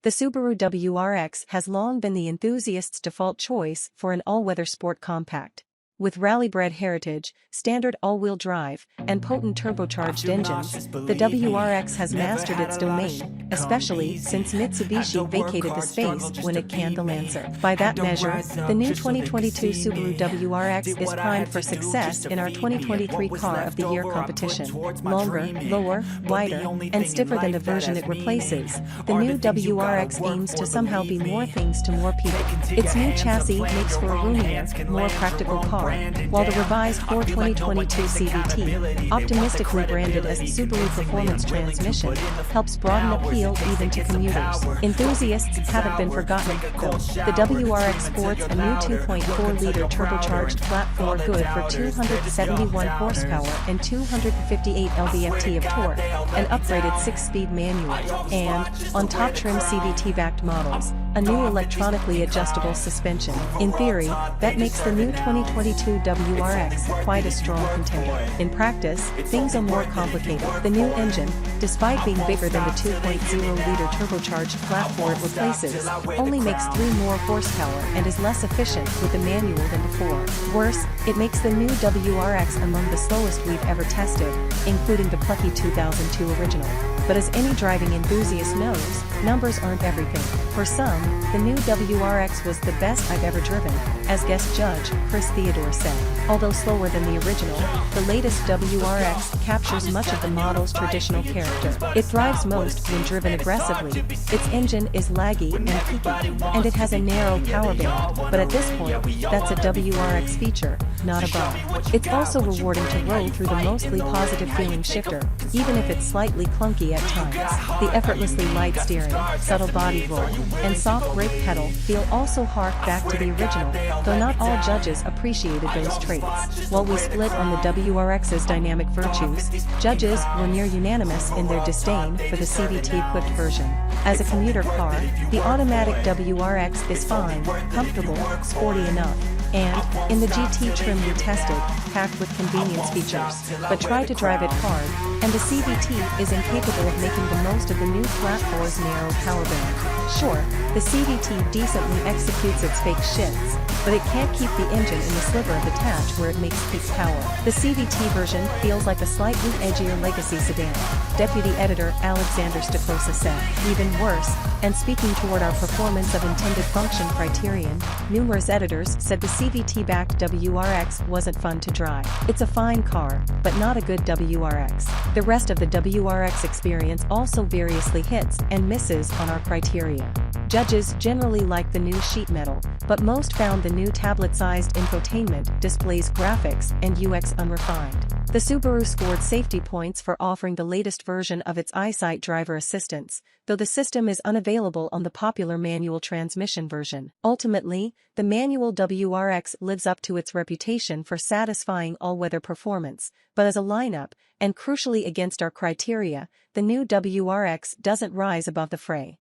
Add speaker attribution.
Speaker 1: The Subaru WRX has long been the enthusiast's default choice for an all-weather sport compact. With rally-bred heritage, standard all-wheel drive, and potent turbocharged engines, the WRX has mastered its domain, especially since Mitsubishi vacated the space when it canned the Lancer. By that measure, the new 2022 Subaru WRX is primed for success in our 2023 Car of the Year competition. Longer, lower, wider, and stiffer than the version it replaces, the new WRX aims to somehow be more things to more people. Its new chassis makes for a roomier, more practical car, while the revised 2022 CVT, optimistically branded as the Subaru Performance Transmission, helps broaden appeal even to commuters. Enthusiasts haven't been forgotten, though. The WRX sports a new 2.4-liter turbocharged flat-four good for 271 horsepower and 258 lb-ft of torque, an upgraded 6-speed manual, and, on top trim CVT-backed models, a new electronically adjustable suspension. In theory, that makes the new 2022 WRX quite a strong contender. In practice, things are more complicated. The new engine, despite being bigger than the 2.0-liter turbocharged flat-four it replaces, only makes 3 more horsepower and is less efficient with the manual than before. Worse, it makes the new WRX among the slowest we've ever tested, including the plucky 2002 original. But as any driving enthusiast knows, numbers aren't everything. For some, the new WRX was the best I've ever driven, as guest judge Chris Theodore said. Although slower than the original, the latest WRX captures much of the model's traditional character. It thrives most when driven aggressively, its engine is laggy and peaky, and it has a narrow power band, but at this point, that's a WRX feature, not a bug. It's also rewarding to roll through the mostly positive-feeling shifter, even if it's slightly clunky at times. The effortlessly light steering, subtle body roll, and soft brake pedal feel also hark back to the original, though not all judges appreciated those traits. While we split on the WRX's dynamic virtues, judges were near unanimous in their disdain for the CVT-equipped version. As a commuter car, the automatic WRX is fine, comfortable, sporty enough, and, in the GT trim we tested, packed with convenience features. But try to drive it hard, and the CVT is incapable of making the most of the new flat-four's narrow power band. Sure, the CVT decently executes its fake shifts, but it can't keep the engine in the sliver of attach where it makes peak power. The CVT version feels like a slightly edgier legacy sedan, Deputy Editor Alexander Stokosa said. Even worse, and speaking toward our performance of intended function criterion, numerous editors said the CVT-backed WRX wasn't fun to drive. It's a fine car, but not a good WRX. The rest of the WRX experience also variously hits and misses on our criteria. Judges generally like the new sheet metal, but most found the new tablet-sized infotainment displays graphics and UX unrefined. The Subaru scored safety points for offering the latest version of its EyeSight driver assistance, though the system is unavailable on the popular manual transmission version. Ultimately, the manual WRX lives up to its reputation for satisfying all-weather performance, but as a lineup, and crucially against our criteria, the new WRX doesn't rise above the fray.